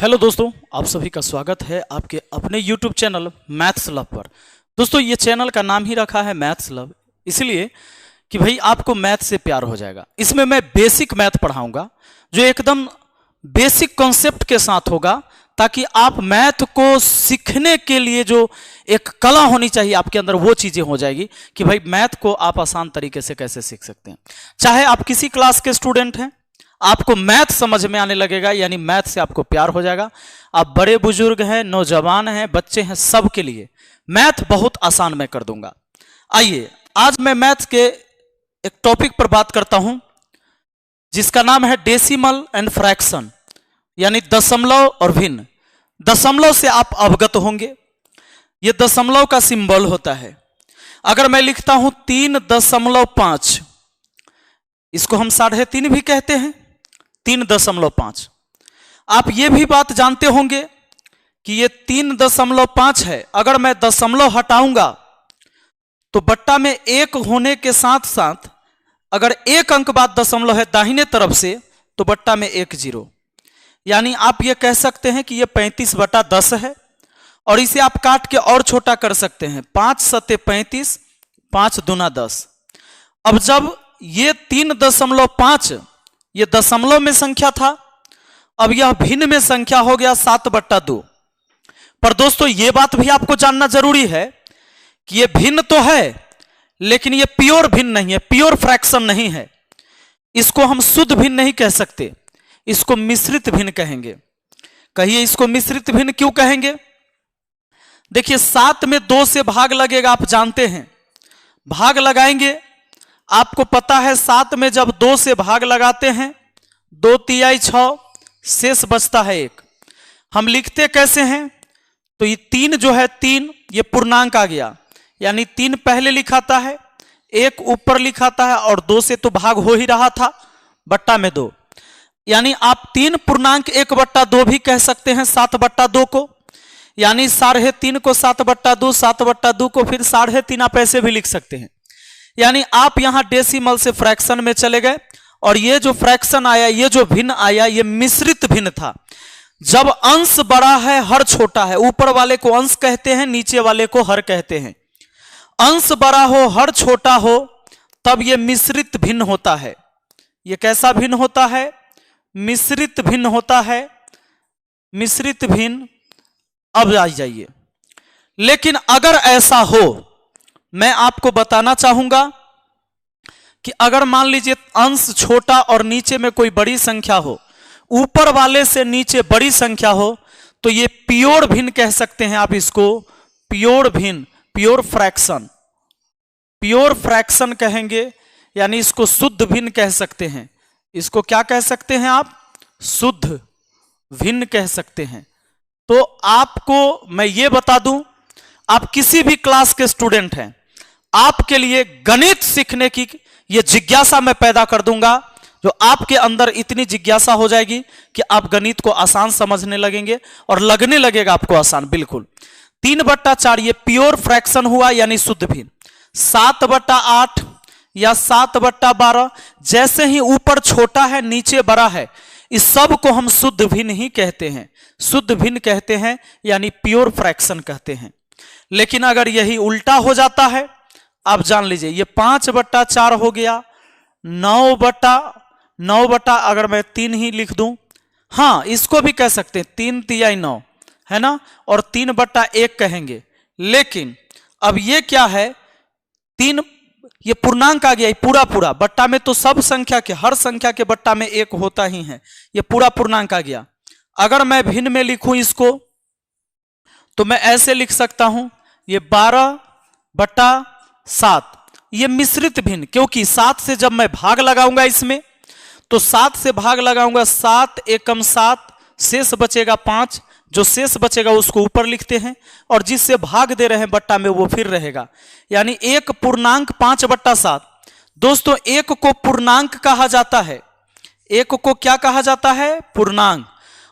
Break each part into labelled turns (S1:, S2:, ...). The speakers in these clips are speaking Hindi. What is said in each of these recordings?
S1: हेलो दोस्तों, आप सभी का स्वागत है आपके अपने YouTube चैनल मैथ्स लव पर। दोस्तों, ये चैनल का नाम ही रखा है मैथ्स लव, इसलिए कि भाई आपको मैथ से प्यार हो जाएगा। इसमें मैं बेसिक मैथ पढ़ाऊंगा जो एकदम बेसिक कॉन्सेप्ट के साथ होगा, ताकि आप मैथ को सीखने के लिए जो एक कला होनी चाहिए आपके अंदर, वो चीज़ें हो जाएगी कि भाई मैथ को आप आसान तरीके से कैसे सीख सकते हैं। चाहे आप किसी क्लास के स्टूडेंट हैं, आपको मैथ समझ में आने लगेगा, यानी मैथ से आपको प्यार हो जाएगा। आप बड़े बुजुर्ग हैं, नौजवान हैं, बच्चे हैं, सबके लिए मैथ बहुत आसान मैं कर दूंगा। आइए, आज मैं मैथ के एक टॉपिक पर बात करता हूं जिसका नाम है डेसिमल एंड फ्रैक्शन, यानी दशमलव और भिन्न। दशमलव से आप अवगत होंगे, यह दशमलव का सिंबल होता है। अगर मैं लिखता हूं 3.5, इसको हम 3.5 भी कहते हैं, 3.5। आप ये भी बात जानते होंगे कि ये 3.5 है। अगर मैं दशमलव हटाऊंगा तो बट्टा में 1 होने के साथ साथ अगर 1 अंक बाद दशमलव है दाहिने तरफ से, तो बट्टा में 1 0, यानी आप ये कह सकते हैं कि ये 35/10 है। और इसे आप काट के और छोटा कर सकते हैं, 5 सत्ते 35, 5 दूना 10। अब जब ये 3.5 ये दशमलव में संख्या था, अब यह भिन्न में संख्या हो गया 7/2। पर दोस्तों, ये बात भी आपको जानना जरूरी है कि ये भिन्न तो है, लेकिन ये प्योर भिन्न नहीं है, प्योर फ्रैक्शन नहीं है। इसको हम शुद्ध भिन्न नहीं कह सकते, इसको मिश्रित भिन्न कहेंगे। कहिए, इसको मिश्रित भिन्न क्यों कहेंगे? देखिए, 7 में 2 से भाग लगेगा, आप जानते हैं। भाग लगाएंगे, आपको पता है 7 में जब 2 से भाग लगाते हैं, 2 तिहाई 6, शेष बचता है 1। हम लिखते कैसे हैं? तो ये 3 जो है 3, ये पूर्णांक आ गया, यानी 3 पहले लिखाता है, 1 ऊपर लिखाता है, और 2 से तो भाग हो ही रहा था, बट्टा में 2, यानी आप 3 पूर्णांक 1/2 भी कह सकते हैं 7/2 को, यानी 3.5 को 7/2, 7/2 को फिर 3.5 आप ऐसे भी लिख सकते हैं। यानी आप यहां डेसिमल से फ्रैक्शन में चले गए, और ये जो फ्रैक्शन आया, ये जो भिन्न आया, ये मिश्रित भिन्न था। जब अंश बड़ा है, हर छोटा है, ऊपर वाले को अंश कहते हैं, नीचे वाले को हर कहते हैं। अंश बड़ा हो, हर छोटा हो, तब ये मिश्रित भिन्न होता है। ये कैसा भिन्न होता है? मिश्रित भिन्न होता है, मिश्रित भिन्न। अब आ जाइए, लेकिन अगर ऐसा हो, मैं आपको बताना चाहूंगा कि अगर मान लीजिए अंश छोटा और नीचे में कोई बड़ी संख्या हो, ऊपर वाले से नीचे बड़ी संख्या हो, तो ये प्योर भिन्न कह सकते हैं आप इसको, प्योर भिन्न, प्योर फ्रैक्शन, प्योर फ्रैक्शन कहेंगे, यानी इसको शुद्ध भिन्न कह सकते हैं। इसको क्या कह सकते हैं आप? शुद्ध भिन्न कह सकते हैं। तो आपको मैं ये बता दूं, आप किसी भी क्लास के स्टूडेंट हैं, आपके लिए गणित सीखने की ये जिज्ञासा मैं पैदा कर दूंगा, जो आपके अंदर इतनी जिज्ञासा हो जाएगी कि आप गणित को आसान समझने लगेंगे और लगने लगेगा आपको आसान। बिल्कुल 3/4 ये प्योर फ्रैक्शन हुआ, यानी शुद्ध भिन्न। 7/8 या 7/12, जैसे ही ऊपर छोटा है नीचे बड़ा है, इस सब को हम शुद्ध भिन्न ही कहते हैं, शुद्ध भिन्न कहते हैं, यानी प्योर फ्रैक्शन कहते हैं। लेकिन अगर यही उल्टा हो जाता है, आप जान लीजिए, ये 5/4 हो गया, 9/9 अगर मैं 3 ही लिख दूं, हाँ इसको भी कह सकते हैं, 3 तिहाई 9 है ना, और 3/1 कहेंगे। लेकिन अब ये क्या है? 3 ये पूर्णांक आ गया, पूरा पूरा बट्टा में तो सब संख्या के, हर संख्या के बट्टा में 1 होता ही है, ये पूरा पूर्णांक आ गया। अगर मैं भिन्न में लिखूं इसको, तो मैं ऐसे लिख सकता हूं, ये 12/7, ये मिश्रित भिन्न, क्योंकि 7 से जब मैं भाग लगाऊंगा इसमें, तो 7 से भाग लगाऊंगा, 7 एकम 7, शेष बचेगा 5, जो शेष बचेगा उसको ऊपर लिखते हैं, और जिससे भाग दे रहे हैं बट्टा में वो फिर रहेगा, यानी 1 पूर्णांक 5/7। दोस्तों, 1 को पूर्णांक कहा जाता है, 1 को क्या कहा जाता है? पूर्णांक।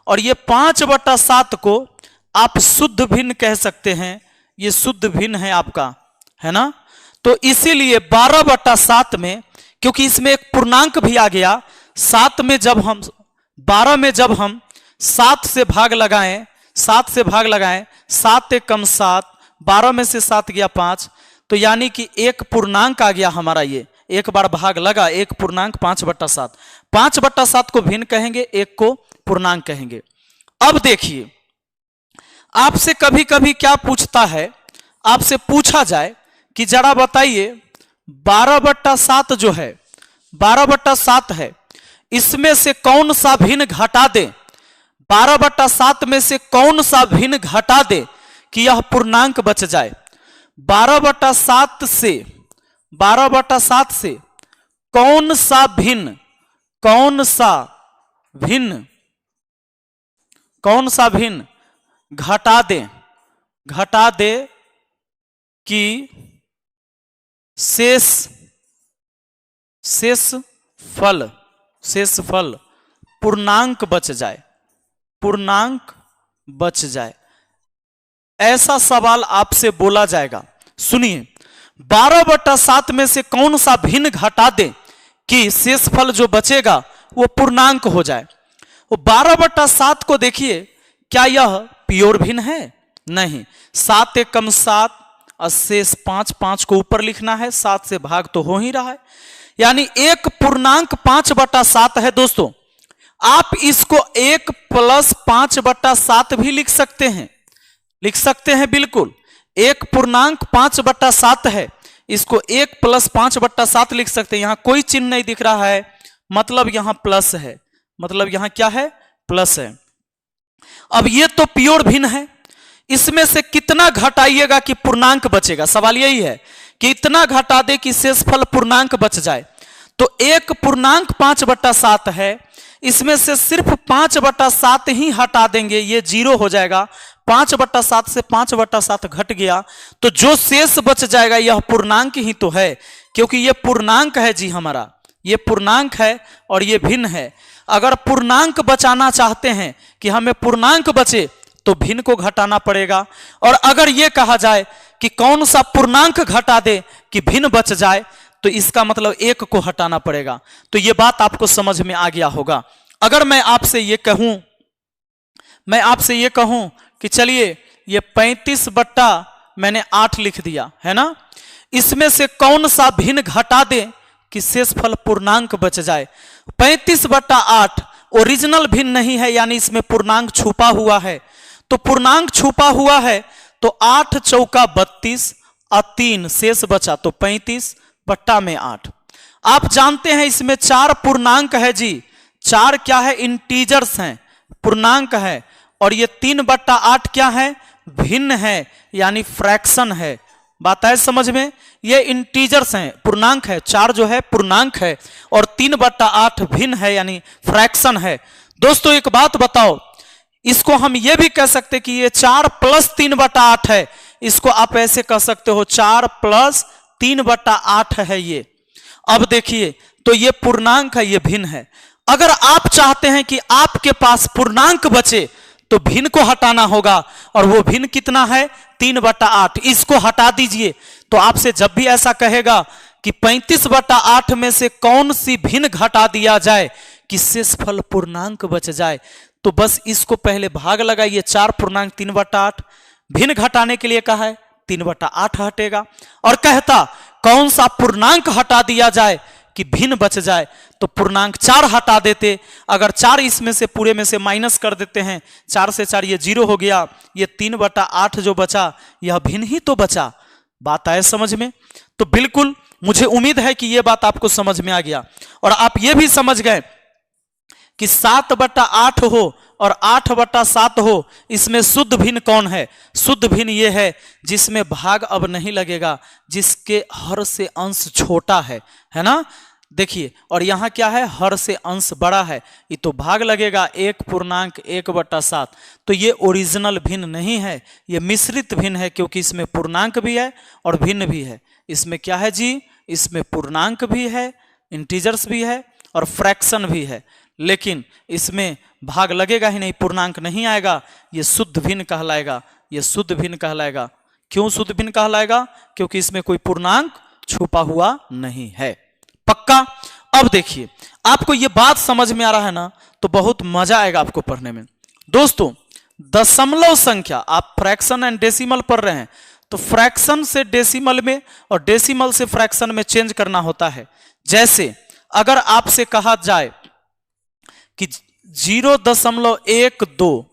S1: और ये 5/7 को आप शुद्ध भिन्न कह सकते हैं, ये शुद्ध भिन्न है आपका, है ना। तो इसीलिए 12/7 में, क्योंकि इसमें एक पूर्णांक भी आ गया, 7 में जब हम 12 में जब हम 7 से भाग लगाएं, 7 से भाग लगाएं, 7 एकम 7, 12 में से 7 गया 5, तो यानी कि एक पूर्णांक आ गया हमारा। ये एक बार भाग लगा, एक पूर्णांक 5/7, 5/7 को भिन्न कहेंगे, एक को पूर्णांक कहेंगे। अब देखिए, आपसे कभी कभी क्या पूछता है, आपसे पूछा जाए कि जरा बताइए 12/7 जो है, 12/7 है, इसमें से कौन सा भिन्न घटा दे, 12/7 में से कौन सा भिन्न घटा दे कि यह पूर्णांक बच जाए। 12/7 से, 12/7 से कौन सा भिन्न, कौन सा भिन्न, कौन सा भिन्न घटा दे, घटा दे कि शेष, शेष फल, शेष फल पूर्णांक बच जाए, पूर्णांक बच जाए। ऐसा सवाल आपसे बोला जाएगा। सुनिए, 12/7 में से कौन सा भिन्न घटा दे कि शेष फल जो बचेगा वो पूर्णांक हो जाए। वो 12/7 को देखिए, क्या यह प्योर भिन्न है? नहीं। 7 एकम 7 और शेष 5, 5 को ऊपर लिखना है, 7 से भाग तो हो ही रहा है, यानी एक पूर्णांक 5/7 है। दोस्तों, आप इसको 1 + 5/7 भी लिख सकते हैं, लिख सकते हैं बिल्कुल। एक पूर्णांक 5/7 है, इसको 1 + 5/7 लिख सकते हैं। यहां कोई चिन्ह नहीं दिख रहा है, मतलब यहां प्लस है, मतलब यहां क्या है? प्लस है। अब ये तो प्योर भिन्न है, इसमें से कितना घटाइएगा कि पूर्णांक बचेगा? सवाल यही है कि इतना घटा दे कि शेष फल पूर्णांक बच जाए। तो एक पूर्णांक 5/7 है, इसमें से सिर्फ 5/7 ही हटा देंगे, ये 0 हो जाएगा। 5/7 से 5/7 घट गया, तो जो शेष बच जाएगा यह पूर्णांक ही तो है, क्योंकि यह पूर्णांक है जी हमारा, यह पूर्णांक है और यह भिन्न है। अगर पूर्णांक बचाना चाहते हैं कि हमें पूर्णांक बचे, तो भिन्न को घटाना पड़ेगा। और अगर यह कहा जाए कि कौन सा पूर्णांक घटा दे कि भिन्न बच जाए, तो इसका मतलब 1 को हटाना पड़ेगा। तो यह बात आपको समझ में आ गया होगा। अगर मैं आपसे यह कहूं, मैं आपसे यह कहूं कि चलिए ये 35/8 लिख दिया है ना, इसमें से कौन सा भिन्न घटा दे कि शेष फल पूर्णांक बच जाए। 35/8 ओरिजिनल भिन्न नहीं है, यानी इसमें पूर्णांक छुपा हुआ है। तो पूर्णांक छुपा हुआ है, तो 8 चौका 32 और 3 शेष बचा, तो 35/8। आप जानते हैं इसमें 4 पूर्णांक है जी, 4 क्या है? इंटीजर्स हैं, पूर्णांक है। और ये 3/8 क्या है? भिन्न है, यानी फ्रैक्शन है। बात है समझ में? ये इंटीजर्स हैं, पूर्णांक है। 4 जो है पूर्णांक है और 3/8 भिन्न है, यानी फ्रैक्शन है। दोस्तों एक बात बताओ, इसको हम ये भी कह सकते कि ये 4 + 3/8 है। इसको आप ऐसे कह सकते हो 4 + 3/8 है ये। अब देखिए, तो ये पूर्णांक है, ये भिन्न है। अगर आप चाहते हैं कि आपके पास पूर्णांक बचे, तो भिन्न को हटाना होगा, और वो भिन्न कितना है? 3/8। इसको हटा दीजिए। तो आपसे जब भी ऐसा कहेगा कि 35/8 में से कौन सी भिन्न घटा दिया जाए कि शेष फल पूर्णांक बच जाए, तो बस इसको पहले भाग लगाइए। 4 पूर्णांक 3/8, भिन्न घटाने के लिए कहा है 3/8 हटेगा। और कहता कौन सा पूर्णांक हटा दिया जाए कि भिन्न बच जाए, तो पूर्णांक 4 हटा देते। अगर 4 इसमें से पूरे में से माइनस कर देते हैं, 4 से 4 ये 0 हो गया, ये 3/8 जो बचा यह भिन्न ही तो बचा। बात आए समझ में? तो बिल्कुल मुझे उम्मीद है कि यह बात आपको समझ में आ गया, और आप यह भी समझ गए कि 7/8 हो और 8/7 हो, इसमें शुद्ध भिन्न कौन है? शुद्ध भिन्न ये है जिसमें भाग अब नहीं लगेगा, जिसके हर से अंश छोटा है ना। देखिए, और यहां क्या है? हर से अंश बड़ा है, ये तो भाग लगेगा 1 पूर्णांक 1/7। तो ये ओरिजिनल भिन्न नहीं है, ये मिश्रित भिन्न है, क्योंकि इसमें पूर्णांक भी है और भिन्न भी है। इसमें क्या है जी? इसमें पूर्णांक भी है, इंटीजर्स भी है और फ्रैक्शन भी है, लेकिन इसमें भाग लगेगा ही नहीं, पूर्णांक नहीं आएगा। ये शुद्ध भिन्न कहलाएगा, ये शुद्ध भिन्न कहलाएगा। क्यों शुद्ध भिन्न कहलाएगा? क्योंकि इसमें कोई पूर्णांक छुपा हुआ नहीं है। पक्का? अब देखिए, आपको ये बात समझ में आ रहा है ना, तो बहुत मजा आएगा आपको पढ़ने में। दोस्तों दशमलव संख्या, आप फ्रैक्शन एंड डेसिमल पढ़ रहे हैं तो फ्रैक्शन से डेसिमल में और डेसिमल से फ्रैक्शन में चेंज करना होता है। जैसे अगर आपसे कहा जाए कि 0.12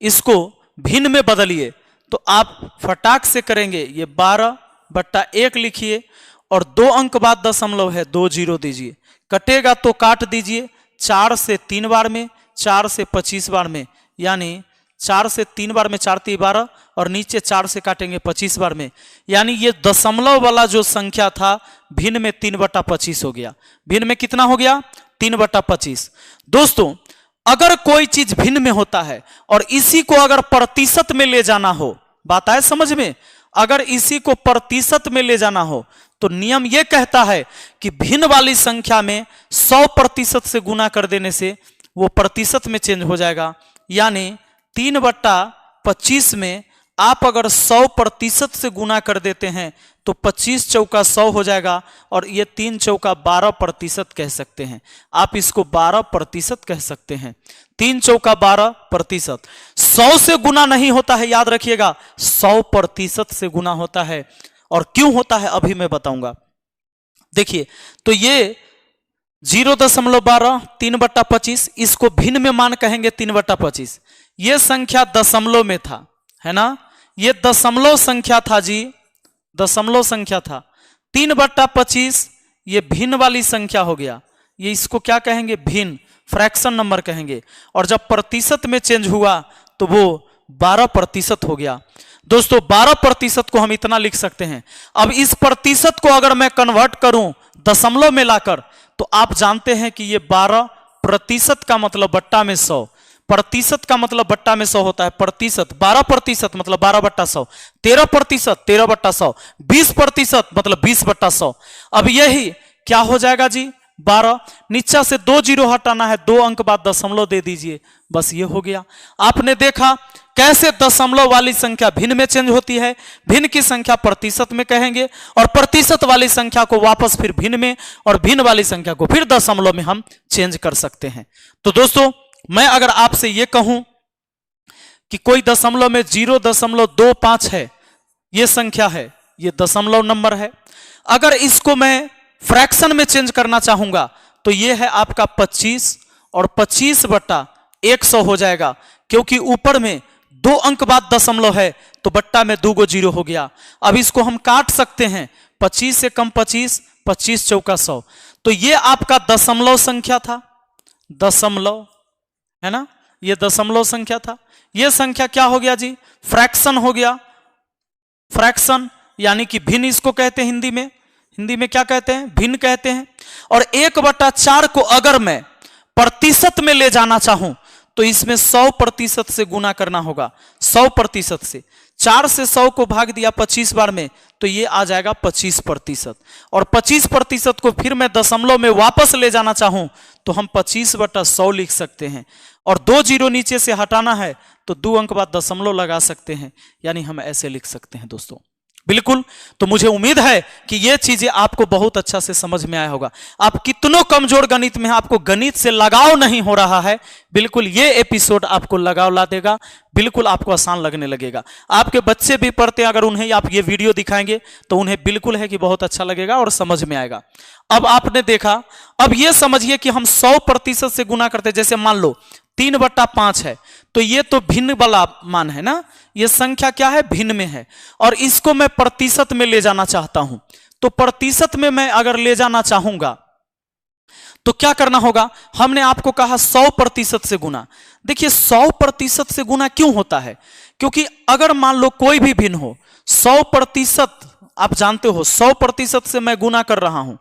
S1: इसको भिन्न में बदलिए तो आप फटाक से करेंगे, ये 12/1 लिखिए और 2 अंक बाद दशमलव है, 2 0 दीजिए, कटेगा तो काट दीजिए 4 से 3 बार में, 4 से 25 बार में, यानी 4 से 3 बार में 4 3 12 और नीचे 4 से काटेंगे 25 बार में, यानी ये दशमलव वाला जो संख्या था भिन्न में 3/25 हो गया। भिन्न में कितना हो गया? 3/25। दोस्तों अगर कोई चीज भिन्न में होता है और इसी को अगर प्रतिशत में ले जाना हो, बात आए समझ में, अगर इसी को प्रतिशत में ले जाना हो तो नियम यह कहता है कि भिन्न वाली संख्या में 100% से गुना कर देने से वो प्रतिशत में चेंज हो जाएगा। यानी 3/25 में आप अगर 100% से गुना कर देते हैं तो 25 चौका 100 हो जाएगा और ये 3 चौका 12% कह सकते हैं। आप इसको 12% कह सकते हैं। 3 चौका 12%। 100 से गुना नहीं होता है, याद रखिएगा, 100% से गुना होता है। और क्यों होता है अभी मैं बताऊंगा। देखिए तो ये 0.12 3/25, इसको भिन्न में मान कहेंगे 3/25। ये संख्या दशमलव में था, है ना, ये दशमलव संख्या था जी, दशमलव संख्या था। 3/25 ये भिन्न वाली संख्या हो गया, ये इसको क्या कहेंगे? भिन्न, फ्रैक्शन नंबर कहेंगे। और जब प्रतिशत में चेंज हुआ तो वो 12% हो गया। दोस्तों 12% को हम इतना लिख सकते हैं। अब इस प्रतिशत को अगर मैं कन्वर्ट करूं दशमलव में लाकर तो आप जानते हैं कि ये 12% का मतलब बट्टा में 100, प्रतिशत का मतलब बट्टा में 100 होता है, प्रतिशत 12% मतलब 12/100, 13% 13/100, 20% मतलब 20/100। अब यही क्या हो जाएगा जी? 12, नीचे से 2 0 हटाना है, 2 अंक बाद दशमलव दे दीजिए, बस ये हो गया। आपने देखा कैसे दशमलव वाली संख्या भिन्न में चेंज होती है, भिन्न की संख्या प्रतिशत में कहेंगे और प्रतिशत वाली संख्या को वापस फिर भिन्न में और भिन्न वाली संख्या को फिर दशमलव में हम चेंज कर सकते हैं। तो दोस्तों मैं अगर आपसे यह कहूं कि कोई दशमलव में 0.25 है, यह संख्या है, यह दशमलव नंबर है, अगर इसको मैं फ्रैक्शन में चेंज करना चाहूंगा तो यह है आपका 25 और 25/100 हो जाएगा, क्योंकि ऊपर में 2 अंक बाद दशमलव है तो बट्टा में 2 0 हो गया। अब इसको हम काट सकते हैं, 25 से कम 25, 25 चौका 100, तो यह आपका दशमलव संख्या था, दशमलव, है ना, यह दशमलव संख्या था। यह संख्या क्या हो गया जी? फ्रैक्शन हो गया। फ्रैक्शन यानी कि भिन्न इसको कहते हैं, हिंदी में क्या कहते हैं? भिन्न कहते हैं। और 1/4 को अगर मैं प्रतिशत में ले जाना चाहूं तो इसमें 100% से गुना करना होगा, 100% से। 4 से 100 को भाग दिया 25 बार में तो ये आ जाएगा 25%। और 25% को फिर मैं दशमलव में वापस ले जाना चाहूं तो हम 25/100 लिख सकते हैं। और 2 0 नीचे से हटाना है तो 2 अंक बाद दशमलव लगा सकते हैं, यानी हम ऐसे लिख सकते हैं दोस्तों। बिल्कुल, तो मुझे उम्मीद है कि ये चीजें आपको बहुत अच्छा से समझ में आया होगा। आप कितनों कमजोर गणित में हैं, आपको गणित से लगाव नहीं हो रहा है, बिल्कुल ये एपिसोड आपको लगाव ला देगा, बिल्कुल आपको आसान लगने लगेगा। आपके बच्चे भी पढ़ते हैं, अगर उन्हें आप ये वीडियो दिखाएंगे तो उन्हें बिल्कुल है कि बहुत अच्छा लगेगा और समझ में आएगा। अब आपने देखा, अब ये समझिए कि हम 100% से गुना करते, जैसे मान लो 3/5 है तो ये तो भिन्न वाला मान है ना, ये संख्या क्या है? भिन्न में है। और इसको मैं प्रतिशत में ले जाना चाहता हूं तो प्रतिशत में मैं अगर ले जाना चाहूंगा तो क्या करना होगा? हमने आपको कहा 100% से गुना। देखिए 100% से गुना क्यों होता है? क्योंकि अगर मान लो कोई भी भिन्न हो, 100%, आप जानते हो 100% से मैं गुना कर रहा हूं,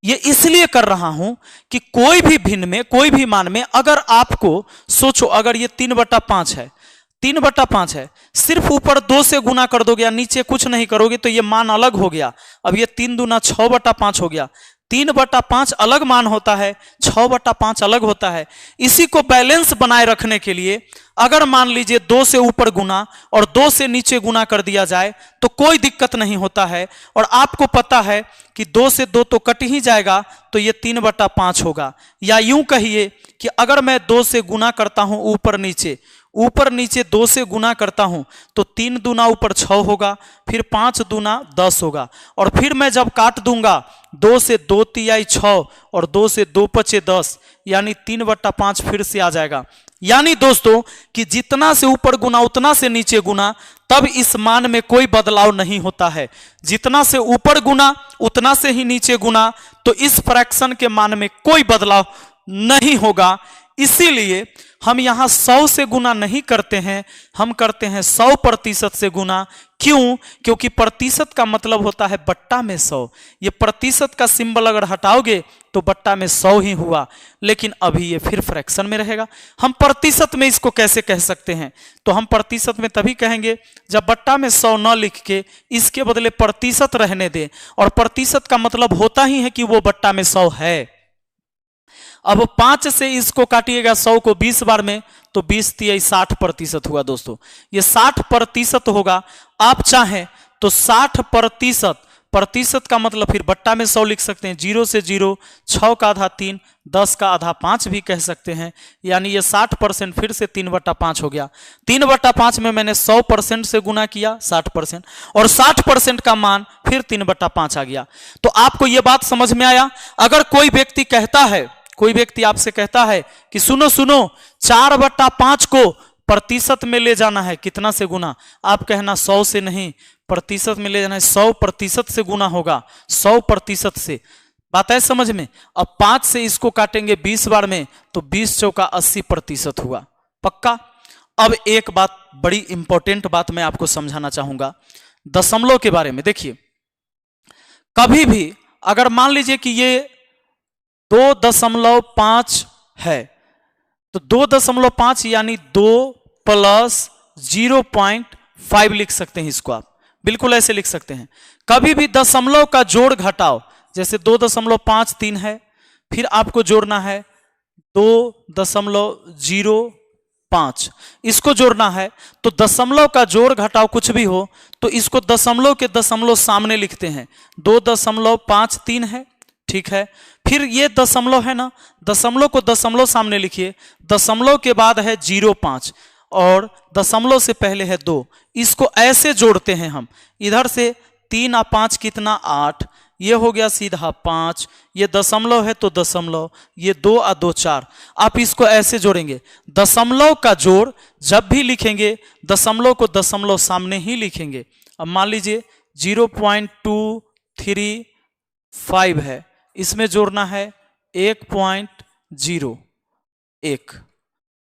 S1: ये इसलिए कर रहा हूं कि कोई भी भिन्न में, कोई भी मान में, अगर आपको सोचो, अगर ये 3/5 है, 3/5 है, सिर्फ ऊपर 2 से गुना कर दोगे या नीचे कुछ नहीं करोगे तो ये मान अलग हो गया। अब ये 3 दूना 6/5 हो गया। 3/5 अलग मान होता है, 6/5 अलग होता है। इसी को बैलेंस बनाए रखने के लिए अगर मान लीजिए 2 से ऊपर गुना और 2 से नीचे गुना कर दिया जाए तो कोई दिक्कत नहीं होता है। और आपको पता है कि 2 से 2 तो कट ही जाएगा, तो ये 3/5 होगा। या यूं कहिए कि अगर मैं 2 से गुना करता हूं ऊपर नीचे 2 से गुना करता हूं तो 3 दूना ऊपर 6 होगा, फिर 5 दूना 10 होगा। और फिर मैं जब काट दूंगा 2 से 2 तिहाई 6 और 2 से 2 पचे 10, यानी 3/5 फिर से आ जाएगा। यानी दोस्तों कि जितना से ऊपर गुना उतना से नीचे गुना, तब इस मान में कोई बदलाव नहीं होता है। जितना से ऊपर गुना उतना से ही नीचे गुना, तो इस फ्रैक्शन के मान में कोई बदलाव नहीं होगा। इसीलिए हम यहां 100 से गुना नहीं करते हैं, हम करते हैं 100% से गुना। क्यों? क्योंकि प्रतिशत का मतलब होता है बट्टा में 100। ये प्रतिशत का सिंबल अगर हटाओगे तो बट्टा में 100 ही हुआ, लेकिन अभी ये फिर फ्रैक्शन में रहेगा। हम प्रतिशत में इसको कैसे कह सकते हैं? तो हम प्रतिशत में तभी कहेंगे जब बट्टा में 100 न लिख के इसके बदले प्रतिशत रहने दें, और प्रतिशत का मतलब होता ही है कि वो बट्टा में 100 है। अब 5 से इसको काटिएगा 100 को 20 बार में, तो 20 तिहाई 60% हुआ दोस्तों। ये 60% होगा। आप चाहें तो 60% प्रतिशत का मतलब फिर बट्टा में 100 लिख सकते हैं। 0 से 0, 6 का आधा 3, 10 का आधा 5 भी कह सकते हैं। यानी ये 60% फिर से 3/5 हो गया। 3/5 में मैंने 100% से गुना किया 60%, और 60% का मान फिर 3/5 आ गया। तो आपको ये बात समझ में आया? अगर कोई व्यक्ति आपसे कहता है कि सुनो 4/5 को प्रतिशत में ले जाना है, कितना से गुना? आप कहना 100 से नहीं, प्रतिशत में ले जाना है, 100% से गुना होगा, 100% से। बात है समझ में? अब 5 से इसको काटेंगे 20 बार में, तो 20 चौका 80% हुआ। पक्का? अब एक बात, बड़ी इंपॉर्टेंट बात मैं आपको समझाना चाहूंगा दशमलव के बारे में। देखिए, कभी भी अगर मान लीजिए कि ये 2.5 है, तो 2.5 यानी 2 + 0.5 लिख सकते हैं। इसको आप बिल्कुल ऐसे लिख सकते हैं। कभी भी दशमलव का जोड़ घटाओ, जैसे 2.53 है, फिर आपको जोड़ना है 2.05, इसको जोड़ना है। तो दशमलव का जोड़ घटाओ कुछ भी हो तो इसको दशमलव के दशमलव सामने लिखते हैं। 2.53 है, ठीक है। फिर ये दशमलव है ना, दशमलव को दशमलव सामने लिखिए। दशमलव के बाद है 0.5 और दशमलव से पहले है 2। इसको ऐसे जोड़ते हैं हम। इधर से 3 और 5 कितना? 8। ये हो गया सीधा 5। ये दशमलव है तो दशमलव, ये 2 और 2 4। आप इसको ऐसे जोड़ेंगे। दशमलव का जोड़ जब भी लिखेंगे दशमलव को दशमलव सामने ही लिखेंगे। अब मान लीजिए 0.235 है, इसमें जोड़ना है 1.01,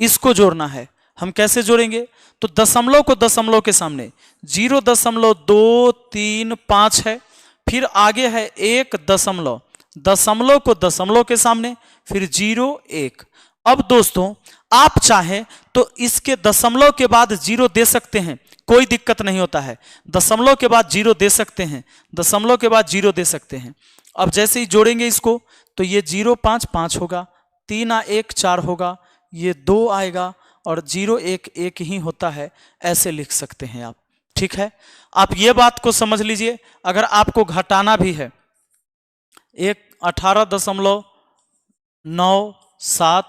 S1: इसको जोड़ना है। हम कैसे जोड़ेंगे? तो दशमलव को दशमलव के सामने 0.235 है, फिर आगे है 1 दशमलव, दशमलव को दशमलव के सामने, फिर 0.1। अब दोस्तों आप चाहें तो इसके दशमलव के बाद 0 दे सकते हैं, कोई दिक्कत नहीं होता है। दशमलव के बाद 0 दे सकते हैं, दशमलव के बाद 0 दे सकते हैं। अब जैसे ही जोड़ेंगे इसको तो ये 0.5 होगा, 3 और 1 4 होगा, ये 2 आएगा और 0.1 ही होता है। ऐसे लिख सकते हैं आप, ठीक है। आप ये बात को समझ लीजिए। अगर आपको घटाना भी है 18.97,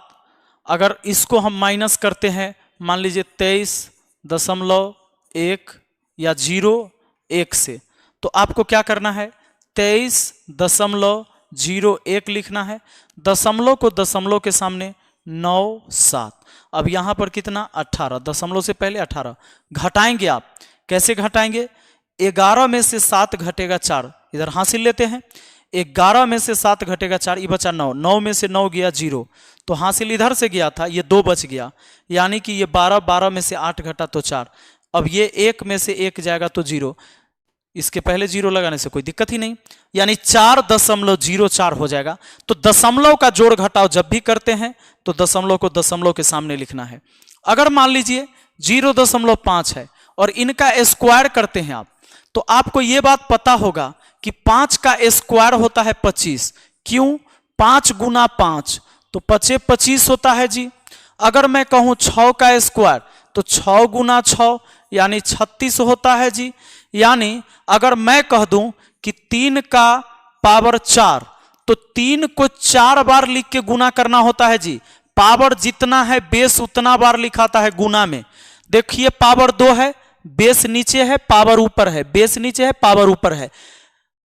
S1: अगर इसको हम माइनस करते हैं, मान लीजिए 23.1 या 0.1 से, तो आपको क्या करना है? 23.01 लिखना है। दशमलव को दशमलव के सामने 9 7। अब यहां पर कितना? 18, दशमलव से पहले 18। घटाएंगे आप, कैसे घटाएंगे? 11 में से 7 घटेगा 4, इधर हासिल लेते हैं। 11 में से 7 घटेगा 4, ये बचा 9। 9 में से 9 गया 0, तो हासिल इधर से गया था, ये 2 बच गया। यानी कि ये 12, 12 में से 8 घटा तो 4। अब ये 1 में से 1 जाएगा तो 0, इसके पहले 0 लगाने से कोई दिक्कत ही नहीं, यानी 4.04 हो जाएगा। तो दशमलव का जोड़ घटाव जब भी करते हैं तो दशमलव को दशमलव के सामने लिखना है। अगर मान लीजिए 0.5 है और इनका स्क्वायर करते हैं आप, तो आपको यह बात पता होगा कि 5 का स्क्वायर होता है 25। क्यों? 5 गुना 5 तो 5 25 होता है जी। अगर मैं कहूं 6 का स्क्वायर, तो 6 गुना 6 यानी 36 होता है जी। यानी अगर मैं कह दूं कि 3 का पावर 4, तो 3 को 4 बार लिख के गुना करना होता है जी। पावर जितना है बेस उतना बार लिखाता है गुना में। देखिए पावर 2 है, बेस नीचे है, पावर ऊपर है, बेस नीचे है, पावर ऊपर है।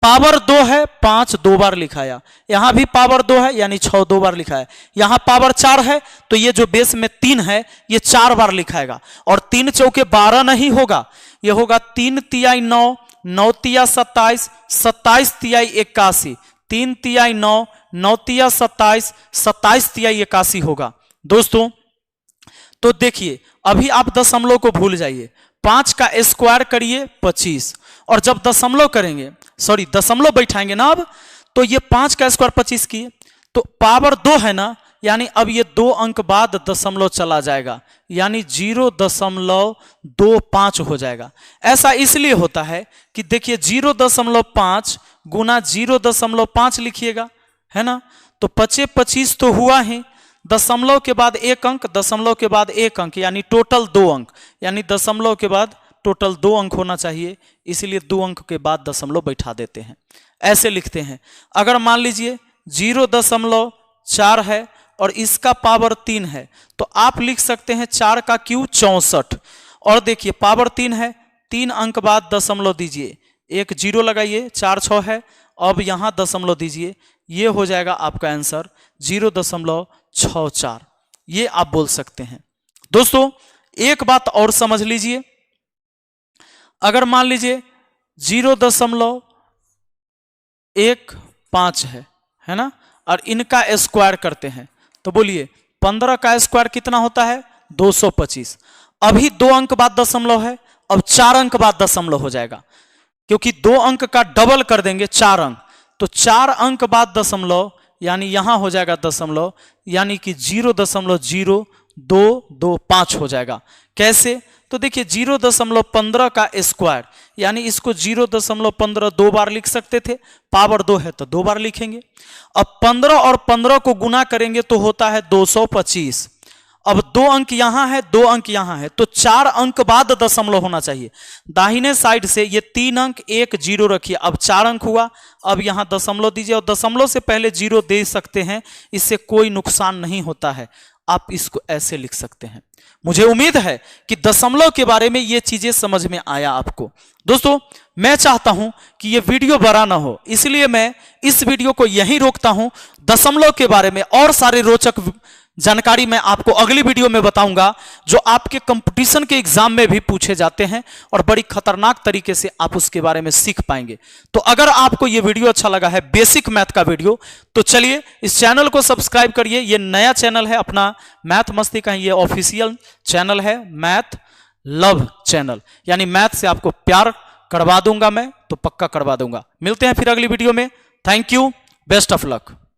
S1: पावर 2 है, 5 2 बार लिखाया। यहां भी पावर 2 है यानी 6 2 बार लिखा है। यहां पावर 4 है तो ये जो बेस में 3 है ये 4 बार लिखाएगा। और 3 चौके 12 नहीं होगा, ये होगा 3 तिहाई 9, 9 तिया 27, 27 तिहाई 81, 3 तिहाई 9, 9 तिया 27, 27 तिहाई 81 होगा। दोस्तों तो देखिए अभी आप दशमलव को भूल जाइए, 5 का स्क्वायर करिए 25, और जब दशमलव करेंगे, सॉरी दशमलव बैठाएंगे ना अब, तो ये 5 का स्क्वायर 25 किए, तो पावर 2 है ना, यानी अब ये 2 अंक बाद दशमलव चला जाएगा, यानी 0.25 हो जाएगा। ऐसा इसलिए होता है कि देखिए 0.5 गुना 0.5 लिखिएगा, है ना, तो 25 तो हुआ ही, दशमलव के बाद 1 अंक, दशमलव के बाद 1 अंक, यानी टोटल 2 अंक, यानी दशमलव के बाद टोटल 2 अंक होना चाहिए, इसलिए 2 अंक के बाद दशमलव बैठा देते हैं। ऐसे लिखते हैं। अगर मान लीजिए 0.4 है और इसका पावर 3 है, तो आप लिख सकते हैं 4 का क्यूब 64, और देखिए पावर 3 है, 3 अंक बाद दशमलव दीजिए, एक 0 लगाइए, 4 6 है, अब यहां दशमलव दीजिए, ये हो जाएगा आपका आंसर 0.64, ये आप बोल सकते हैं। दोस्तों एक बात और समझ लीजिए, अगर मान लीजिए 0.15 है ना, और इनका स्क्वायर करते हैं, तो बोलिए 15 का स्क्वायर कितना होता है, 225। अभी 2 अंक बाद दशमलव है, अब 4 अंक बाद दशमलव हो जाएगा, क्योंकि 2 अंक का डबल कर देंगे 4 अंक, तो 4 अंक बाद दशमलव, यानी यहां हो जाएगा दशमलव, यानी कि 0.0225 हो जाएगा। कैसे, तो देखिए 0.15 का स्क्वायर, यानी इसको 0.15 2 बार लिख सकते थे, पावर 2 है तो 2 बार लिखेंगे। अब 15 और 15 को गुना करेंगे तो होता है 225। अब 2 अंक यहां है, 2 अंक यहां है, तो 4 अंक बाद दशमलव होना चाहिए। दाहिने साइड से ये 3 अंक 1 0 रखिए, अब 4 अंक हुआ, अब यहां दशमलव दीजिए, और दशमलव से पहले 0 दे सकते हैं, इससे कोई नुकसान नहीं होता है। आप इसको ऐसे लिख सकते हैं। मुझे उम्मीद है कि दशमलव के बारे में ये चीजें समझ में आया आपको। दोस्तों मैं चाहता हूं कि ये वीडियो बड़ा ना हो, इसलिए मैं इस वीडियो को यहीं रोकता हूं। दशमलव के बारे में और सारे रोचक जानकारी मैं आपको अगली वीडियो में बताऊंगा, जो आपके कंपटीशन के एग्जाम में भी पूछे जाते हैं, और बड़ी खतरनाक तरीके से आप उसके बारे में सीख पाएंगे। तो अगर आपको ये वीडियो अच्छा लगा है, बेसिक मैथ का वीडियो, तो चलिए इस चैनल को सब्सक्राइब करिए। ये नया चैनल है अपना मैथ मस्ती का, ये ऑफिशियल चैनल है मैथ लव चैनल, यानी मैथ से आपको प्यार करवा दूंगा मैं, तो पक्का करवा दूंगा। मिलते हैं फिर अगली वीडियो में। Thank you, best of luck.